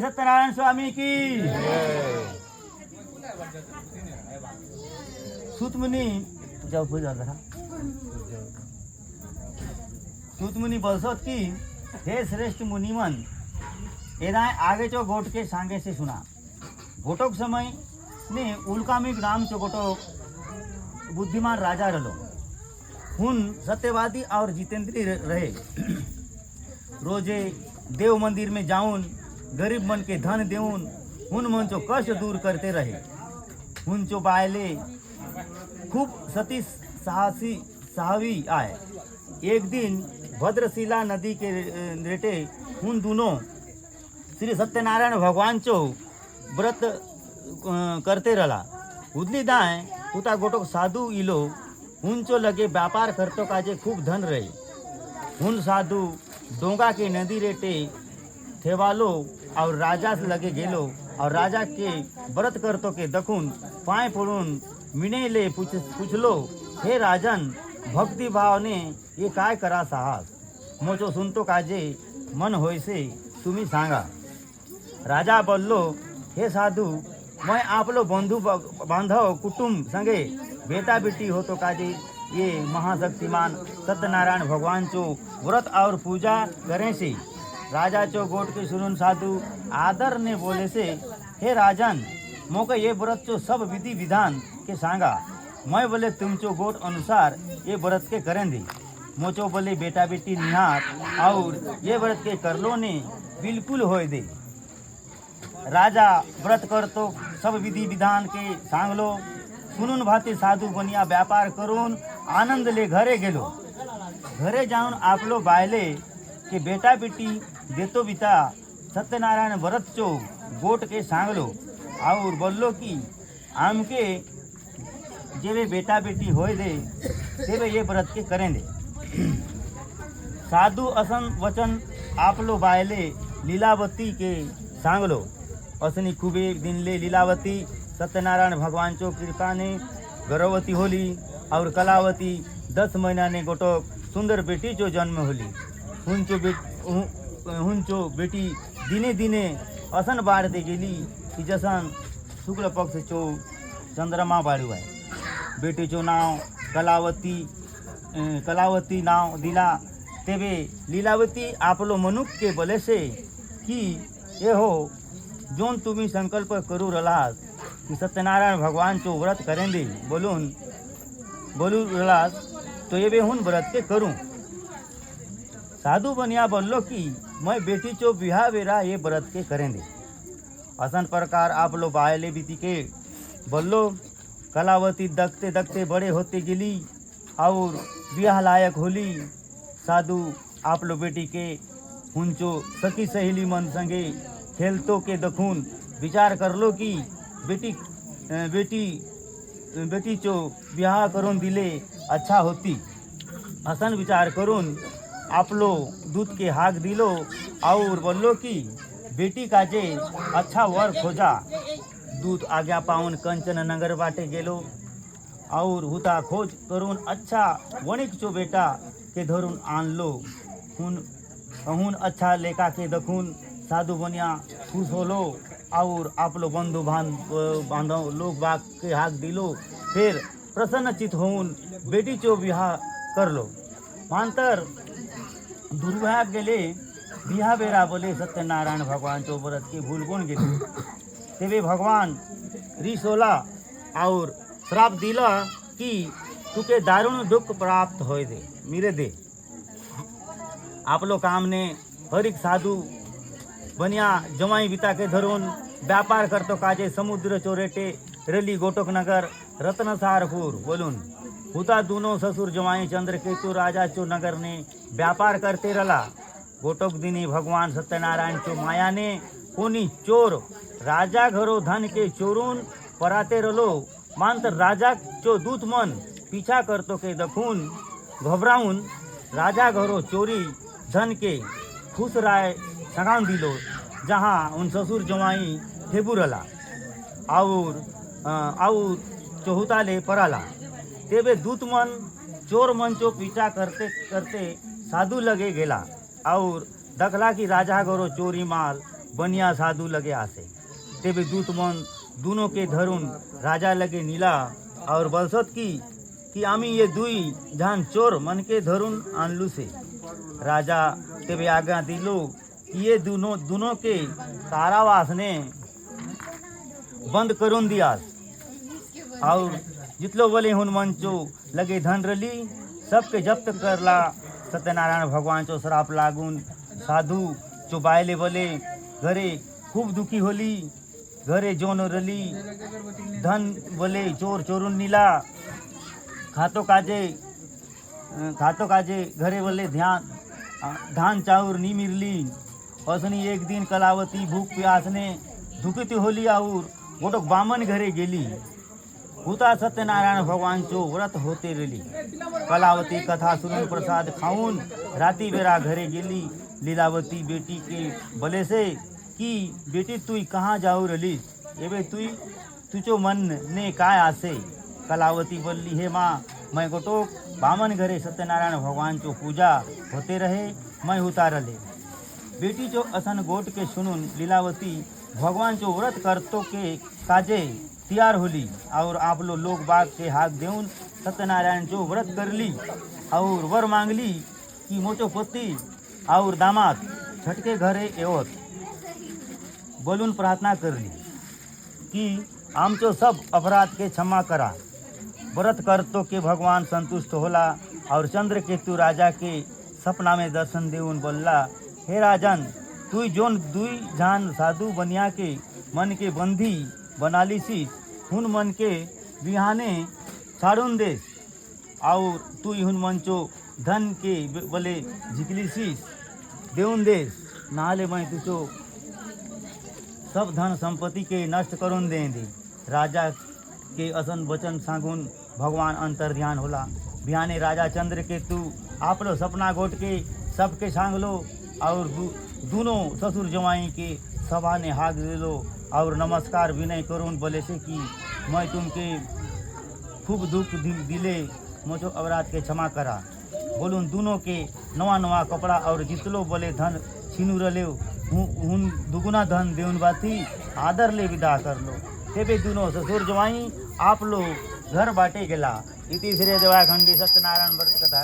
सत्यनारायण स्वामी की। सूत मुनि जाओ पूजा जरा। सूत मुनि बोलसोत की हे श्रेष्ठ मुनिमन एना आगे चो गोट के सांगे से सुना। गोटोक समय ने उल्कामिक नाम चो गोटोक बुद्धिमान राजा रलो। हुन सत्यवादी और जितेंद्री रहे। रोजे देव मंदिर में जाऊन गरीब मन के धन देऊन हुन मन चो कष्ट दूर करते रहे। हुन चो बायले खूब सती साहवी आए। एक दिन भद्रशिला नदी के रेटे हुन दोनों श्री सत्यनारायण भगवान चो व्रत करते रला। उदली दाए उता गोटोक साधु इलो हुन चो लगे व्यापार करतो काजे खूब धन रहे। हुन साधु डोंगा के नदी रेटे थेवालो और राजा से लगे गेलो और राजा के व्रत करतो के दखुन पाए पड़ून मिने ले पूछलो हे राजन भक्ति भाव ने ये काय करा साहस मोचो सुनतो काजे मन होय से तुम्ही सांगा। राजा बोललो हे साधु मैं आपलो बंधु बांधव कुटुंब संगे बेटा बेटी हो तो काजे ये महाशक्तिमान सत्यनारायण भगवान चो व्रत और पूजा करें से। राजा चो गोट के सुनुन साधु आदर ने बोले से हे राजन मोके ये व्रत चो सब विधि विधान के सांगा। मैं बोले तुम चो गोट अनुसार ये व्रत के करें दे। मोचो बोले बेटा बेटी निहार और ये व्रत के करलो ने बिल्कुल होय दे। राजा व्रत कर तो सब विधि विधान के सांगलो। सुनुन भाती साधु बनिया व्यापार करून आनंद ले घरे गेलो। घरे जाऊन आपलो बायले के बेटा बेटी देतो बिता सत्यनारायण व्रत चो गोट के सांगलो और बोलो कि आमके जेवे बेटा बेटी होय दे तेवे ये व्रत के करें दे। साधु असन वचन आपलो बायले लीलावती के सांगलो। असनी खूबे दिन ले लीलावती सत्यनारायण भगवान चो कृपा ने गर्भवती होली और कलावती 10 महीना ने गोटो सुंदर बेटी चो जन्म होली। हुंचो बेटी दिने दिने असन बाढ़ते गेली कि जसन शुक्ल पक्ष चो चंद्रमा बाड़ू है। बेटी चो नाव कलावती नाव दिला। तेवे लीलावती आपलो मनुक के बोले से कि ये हो जोन तुम्ही संकल्प करू रलास कि सत्यनारायण भगवान चो व्रत करें दे बोलू रलास तो ये वे हुन व्रत के करूं। साधु बनिया बोलो कि मैं बेटी चो बिहा वेरा ये व्रत के करें दे। असन प्रकार आप लो बायले बीती के बोलो कलावती दखते दखते बड़े होते गिली और बिहा लायक होली। साधु आप लो बेटी के हुंचो सखी सहेली मन संगे खेलतो के दखून विचार कर लो कि बेटी चो ब्याह करून दिले अच्छा होती। हसन विचार करून आपलो दूध के हाक दिलो और बोलो कि बेटी काजे अच्छा वर खोजा। दूध आज्ञा पाउन कंचन नगर बाटे गेलो और हुता खोज करून अच्छा वणिक चो बेटा के धरून आन लो। हुन अच्छा लेका के दखून साधु बनिया खुश होलो और आपलो बंधु बांधव लोग बाग के हाक दिलो। फिर प्रसन्न चित होऊन बेटी चो बिहा कर लो। मांतर दुर्भाग गेले बिहा बेरा बोले सत्यनारायण भगवान चो व्रत के भूल गुण गेले। तेवे भगवान रिसोला और श्राप दिला कि तुके दारुण दुख प्राप्त होय दे मिले दे। आप लोग काम ने हरिक साधु बनिया जमाई बिता के धरून व्यापार करतो काजे समुद्र चोरेटे रेली गोटोक नगर रत्नसारपुर बोलून हुता दोनों ससुर जमाई चंद्रकेतु राजा चो नगर ने व्यापार करते रला। गोटोक दिनी भगवान सत्यनारायण चो माया ने कोनी चोर राजा घरो धन के चोरून पराते रलो। मांतर राजा चो दूत मन पीछा करतो के दखून घबराउन राजा घरो चोरी धन के खुश राय सगान दिलो जहाँ उन ससुर जमाई ठेबुरला और चौहुताले पराला। तेबे दूत मन चोर मन चो पीछा करते करते साधु लगे गेला और दखला कि राजा घरो चोरी माल बनिया साधु लगे आसे। तेबे दूत मन दोनों के धरुन राजा लगे नीला और बलसत कि आमी ये दुई जान चोर मन के धरुन आनलू से। राजा तेबे आज्ञा दिलो कि ये दोनों के कारावास ने बंद करून दिया और जितलो बोले हुन मंचो लगे धन रली सबके जब्त करला। सत्यनारायण भगवान चो श्राप लागून साधु चो बायले बोले घरे खूब दुखी होली। घरे जोन रली धन बोले चोर चोरुन नीला खातो काजे घरे बोले धान चाउर नी मिरली। असनी एक दिन कलावती भूख प्यास ने दुखित होली और गोटोक बामन घरे गेली। हुता सत्यनारायण भगवान चो व्रत होते रली। कलावती कथा सुन प्रसाद खाऊन राती बेरा घरे गेली। लीलावती बेटी के बोले से कि बेटी तुई कहाँ जाऊ रली एबे तुचो मन ने काय आसे। कलावती बोली हे माँ मैं गोटोक बामन घरे सत्यनारायण भगवान चो पूजा होते रहे मैं उतार ले। बेटी चो असन गोट के सुनुन लीलावती भगवान चो व्रत करतो के काजे तैयार होली और आप लोग बाग के हाथ देउन सत्यनारायण चो व्रत करली और वर मांगली कि मोचो पति और दामाद छटके घरे एवत बोलून प्रार्थना करली कि आमचो सब अपराध के क्षमा करा। व्रत करतो के भगवान संतुष्ट होला और चंद्रकेतु राजा के सपना में दर्शन देउन बोलला हे राजन तुई जोन दुई जान साधु बनिया के मन के बंधी बनाली सी हुन मन के बिहाने छाड़ून दे और तुई हुन मंचो धन के बोले झिकली सी देउन दे नाले मैं तुझो सब धन संपत्ति के नष्ट करून दे। राजा के असन वचन सांगुन भगवान अंतर ध्यान होला। बिहाने राजा चंद्रकेतु आप लो सपना गोट के सबके सांगलो और दोनों ससुर जवाई के सभा ने हाथ दे लो और नमस्कार विनय करून बोले से कि मैं तुमके खूब दुख दिले मुझो अपराध के क्षमा करा। बोलून दोनों के नवा कपड़ा और जितलो बोले धन छीनू रले हुन दुगुना धन देउन बाती आदर ले विदा कर लो। तेबे दोनों ससुर जवाई आप लोग घर बाटे गेला। इति श्री देवाखंडी सत्यनारायण व्रत कथा।